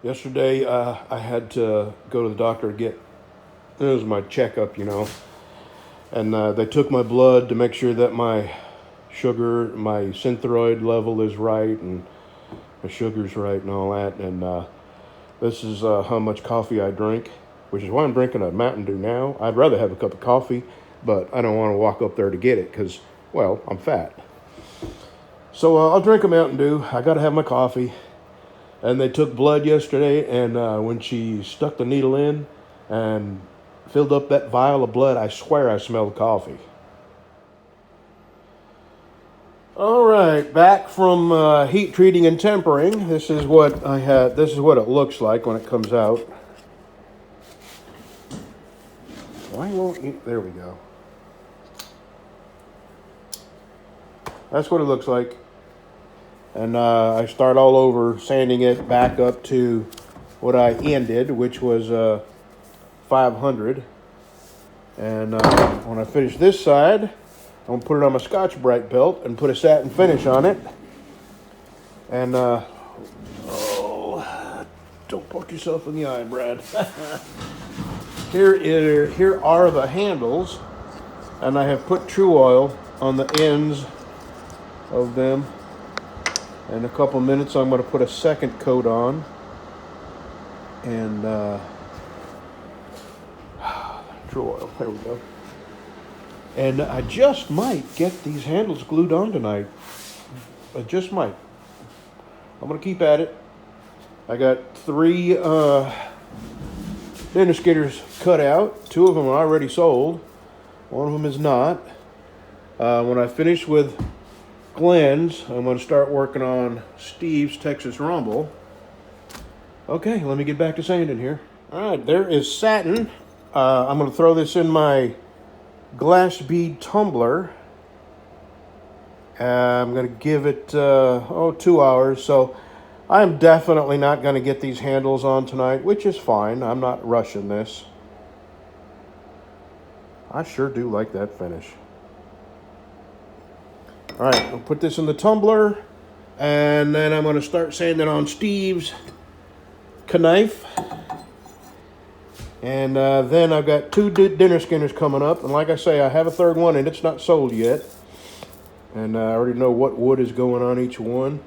Yesterday, I had to go to the doctor to get, it was my checkup, and they took my blood to make sure that my synthroid level is right and my sugar's right and all that. And this is how much coffee I drink, which is why I'm drinking a Mountain Dew now. I'd rather have a cup of coffee, but I don't want to walk up there to get it because, well, I'm fat. So I'll drink a Mountain Dew. I got to have my coffee. And they took blood yesterday, and when she stuck the needle in and filled up that vial of blood, I swear I smelled coffee. All right, back from heat treating and tempering. This is what I had. This is what it looks like when it comes out. Why won't you? There we go. That's what it looks like. And I start all over, sanding it back up to what I ended, which was 500. And when I finish this side, I'm going to put it on my Scotch-Brite belt and put a satin finish on it. And, don't poke yourself in the eye, Brad. Here are the handles, and I have put True Oil on the ends of them. In a couple minutes, I'm going to put a second coat on. And True Oil, there we go. And I just might get these handles glued on tonight. I just might. I'm going to keep at it. I got 3 dinner skitters cut out. 2 of them are already sold. 1 of them is not. When I finish with Glenn's, I'm going to start working on Steve's Texas Rumble. Okay, let me get back to sanding here. All right, there is satin. I'm going to throw this in my glass bead tumbler. I'm going to give it, 2 hours. So I'm definitely not going to get these handles on tonight, which is fine. I'm not rushing this. I sure do like that finish. All right, I'll put this in the tumbler, and then I'm going to start sanding on Steve's knife. And then I've got 2 dinner skinners coming up, and like I say, I have a 3rd one, and it's not sold yet. And I already know what wood is going on each one.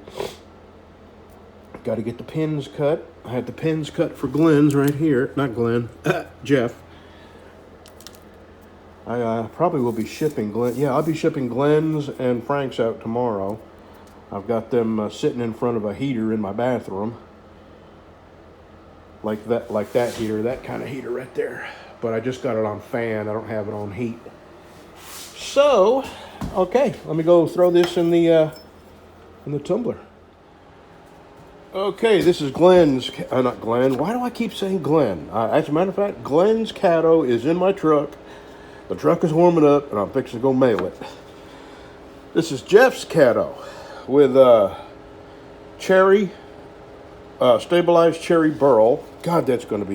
Got to get the pins cut. I had the pins cut for Glenn's right here. Not Glenn, Jeff. I probably will be shipping Glenn. Yeah, I'll be shipping Glenn's and Frank's out tomorrow. I've got them sitting in front of a heater in my bathroom. Like that heater, that kind of heater right there. But I just got it on fan. I don't have it on heat. So, okay, let me go throw this in the tumbler. Okay, this is Glenn's. Not Glenn. Why do I keep saying Glenn? As a matter of fact, Glenn's Caddo is in my truck. The truck is warming up, and I'm fixing to go mail it. This is Jeff's Caddo with stabilized cherry burl. God, that is going to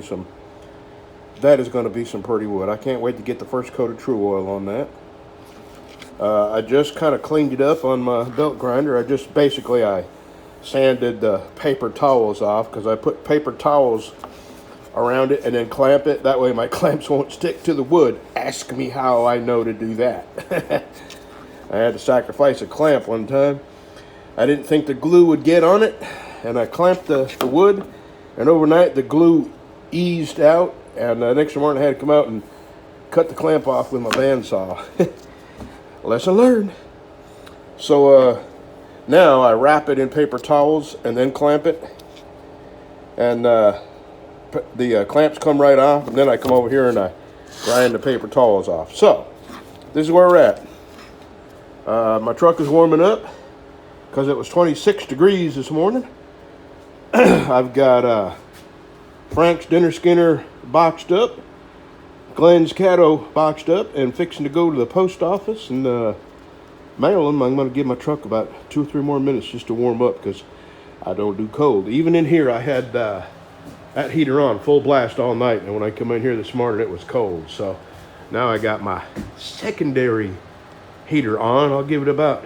be some pretty wood. I can't wait to get the first coat of True Oil on that. I just kind of cleaned it up on my belt grinder. I sanded the paper towels off because I put paper towels around it and then clamp it. That way my clamps won't stick to the wood. Ask me how I know to do that. I had to sacrifice a clamp one time. I didn't think the glue would get on it, and I clamped the wood, and overnight the glue eased out, and the next morning I had to come out and cut the clamp off with my bandsaw. Lesson learned. So now I wrap it in paper towels and then clamp it, and the clamps come right off, and then I come over here and I grind the paper towels off. So, this is where we're at. My truck is warming up because it was 26 degrees this morning. I've got Frank's Dinner Skinner boxed up, Glenn's Caddo boxed up, and fixing to go to the post office and mail them. I'm going to give my truck about 2 or 3 more minutes just to warm up because I don't do cold. Even in here, I had that heater on full blast all night, and when I come in here this morning it was cold. So now I got my secondary heater on. I'll give it about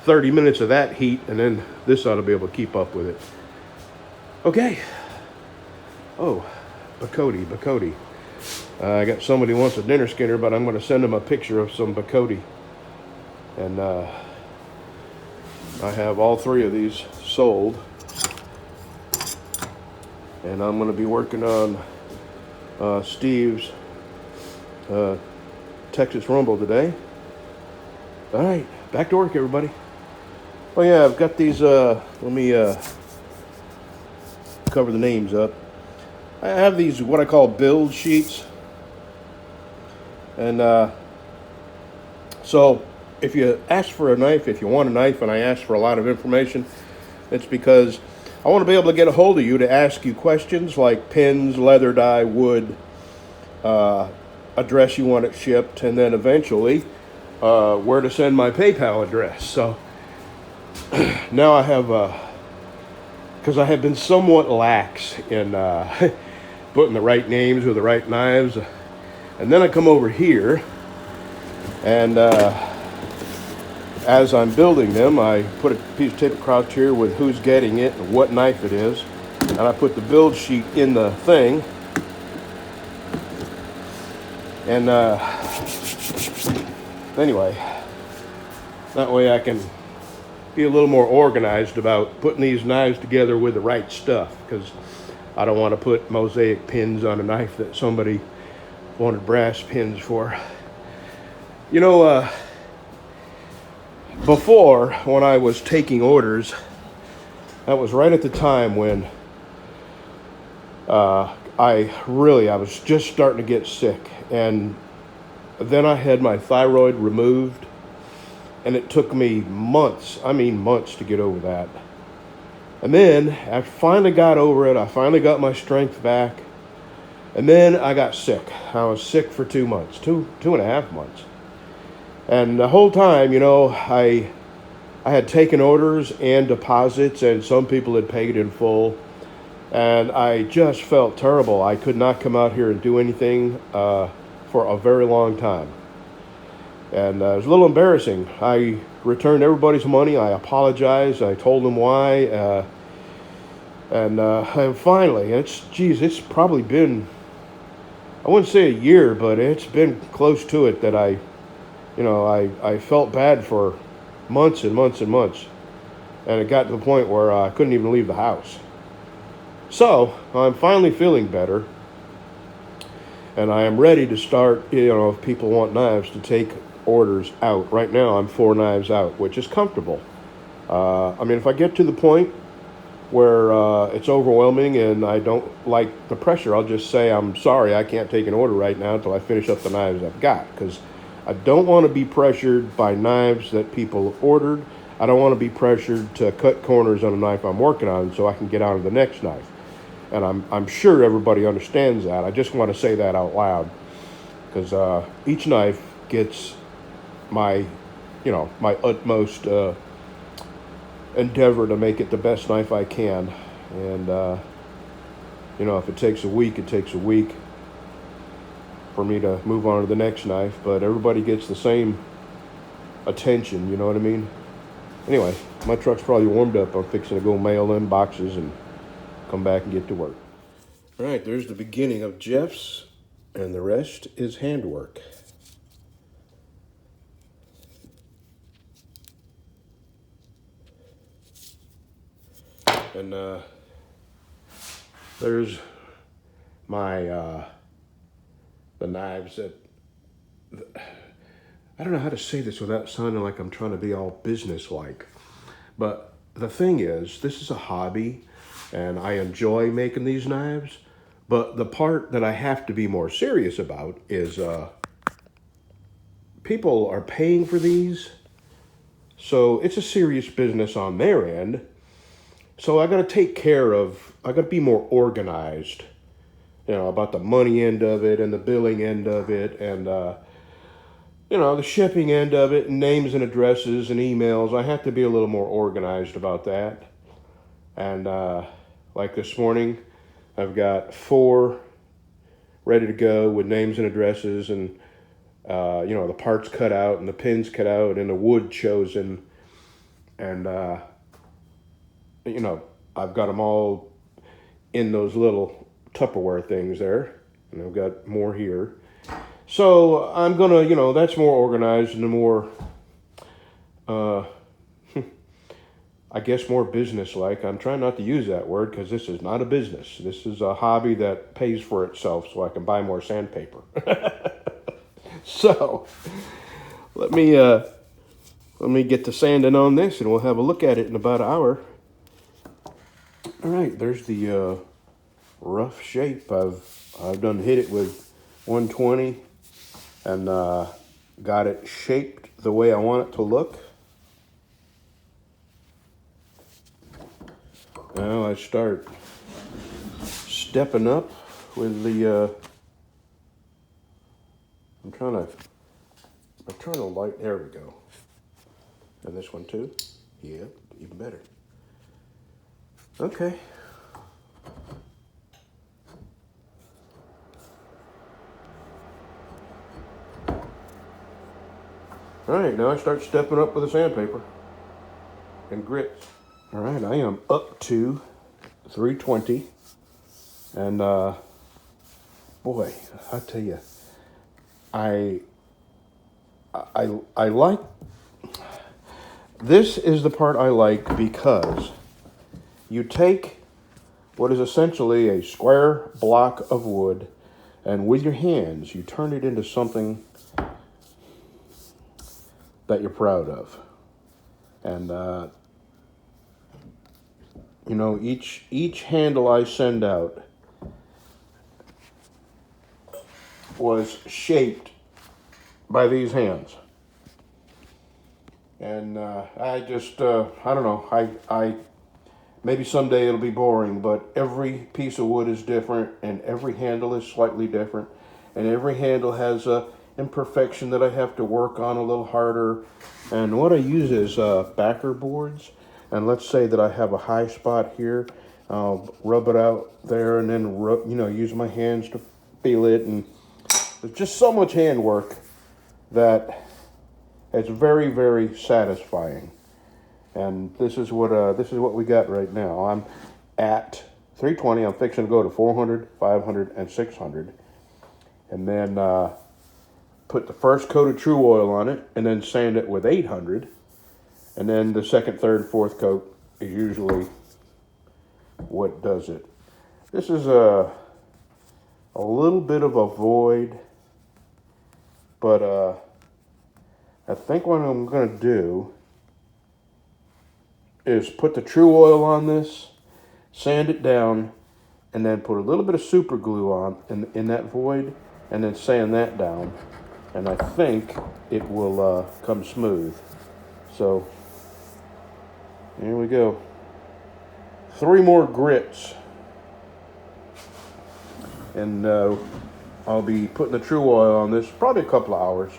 30 minutes of that heat, and then this ought to be able to keep up with it. Okay, Oh, Bacote. I got somebody who wants a dinner skinner, but I'm going to send them a picture of some Bacote. And I have all three of these sold. And I'm going to be working on Steve's Texas Rumble today. All right, back to work, everybody. Oh yeah, I've got these, let me cover the names up. I have these, what I call build sheets. And so if you ask for a knife, if you want a knife and I ask for a lot of information, it's because I want to be able to get a hold of you to ask you questions like pins, leather dye, wood, address you want it shipped, and then eventually where to send my PayPal address. So now I have, because I have been somewhat lax in putting the right names with the right knives. And then I come over here, and as I'm building them, I put a piece of tape across here with who's getting it and what knife it is. And I put the build sheet in the thing. And anyway, that way I can be a little more organized about putting these knives together with the right stuff, because I don't want to put mosaic pins on a knife that somebody wanted brass pins for. You know, before, when I was taking orders, that was right at the time when I was just starting to get sick. And then I had my thyroid removed, and it took me months to get over that. And then I finally got over it. I finally got my strength back. And then I got sick. I was sick for 2 months, two and a half months. And the whole time, you know, I had taken orders and deposits, and some people had paid in full. And I just felt terrible. I could not come out here and do anything for a very long time. And it was a little embarrassing. I returned everybody's money. I apologized. I told them why. And finally, it's probably been, I wouldn't say a year, but it's been close to it that I felt bad for months and months and months. And it got to the point where I couldn't even leave the house. So I'm finally feeling better. And I am ready to start, if people want knives, to take orders out. Right now I'm 4 knives out, which is comfortable. If I get to the point where it's overwhelming and I don't like the pressure, I'll just say, I'm sorry, I can't take an order right now until I finish up the knives I've got, because I don't want to be pressured by knives that people ordered. I don't want to be pressured to cut corners on a knife I'm working on so I can get on to the next knife. And I'm sure everybody understands that. I just want to say that out loud, because each knife gets my utmost endeavor to make it the best knife I can. And, if it takes a week, it takes a week for me to move on to the next knife. But everybody gets the same attention, you know what I mean? Anyway, my truck's probably warmed up. I'm fixing to go mail in boxes and come back and get to work. All right, there's the beginning of Jeff's, and the rest is handwork. And there's my the knives that, I don't know how to say this without sounding like I'm trying to be all business-like. But the thing is, this is a hobby, and I enjoy making these knives. But the part that I have to be more serious about is people are paying for these. So it's a serious business on their end. So I got to be more organized, about the money end of it and the billing end of it, and, the shipping end of it, and names and addresses and emails. I have to be a little more organized about that. And like this morning, I've got 4 ready to go with names and addresses, and, the parts cut out and the pins cut out and the wood chosen. And, I've got them all in those little Tupperware things there. And I've got more here. So I'm gonna, that's more organized and more, I guess more business-like. I'm trying not to use that word because this is not a business. This is a hobby that pays for itself so I can buy more sandpaper. So let me get to sanding on this and we'll have a look at it in about an hour. All right, there's the rough shape. I've done hit it with 120 and got it shaped the way I want it to look. Now I start stepping up with the, I'm trying to light, there we go. And this one too? Yeah, even better. Okay. All right, now I start stepping up with the sandpaper and grits. All right, I am up to 320. And boy, I tell you, I like, this is the part I like because you take what is essentially a square block of wood and with your hands you turn it into something that you're proud of. And each handle I send out was shaped by these hands. And I just, I don't know, I maybe someday it'll be boring, but every piece of wood is different and every handle is slightly different. And every handle has a imperfection that I have to work on a little harder. And what I use is backer boards. And let's say that I have a high spot here. I'll rub it out there and then use my hands to feel it. And there's just so much handwork that it's very, very satisfying. And this is what we got right now. I'm at 320. I'm fixing to go to 400, 500, and 600. And then put the first coat of True Oil on it and then sand it with 800. And then the second, third, fourth coat is usually what does it. This is a little bit of a void, but I think what I'm going to do is put the True Oil on this, sand it down, and then put a little bit of super glue on in that void, and then sand that down. And I think it will come smooth. So, here we go. 3 more grits. And I'll be putting the True Oil on this probably a couple of hours.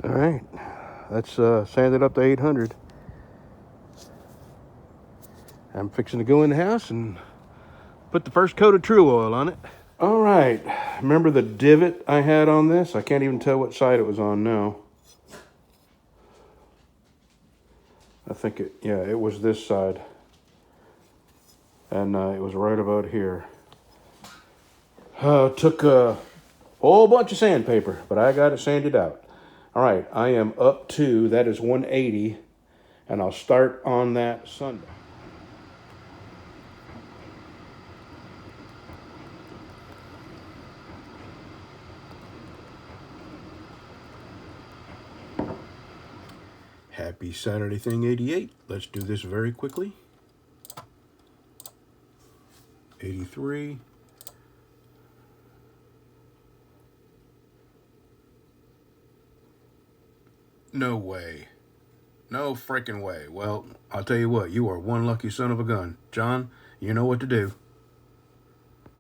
All right, let's sand it up to 800. I'm fixing to go in the house and put the first coat of True Oil on it. All right, remember the divot I had on this? I can't even tell what side it was on now. I think it was this side. And it was right about here. Took a whole bunch of sandpaper, but I got it sanded out. All right, I am up to, that is 180, and I'll start on that Sunday. Happy Saturday Thing 88. Let's do this very quickly. 83. No way. No freaking way. Well, I'll tell you what, you are one lucky son of a gun. John, you know what to do.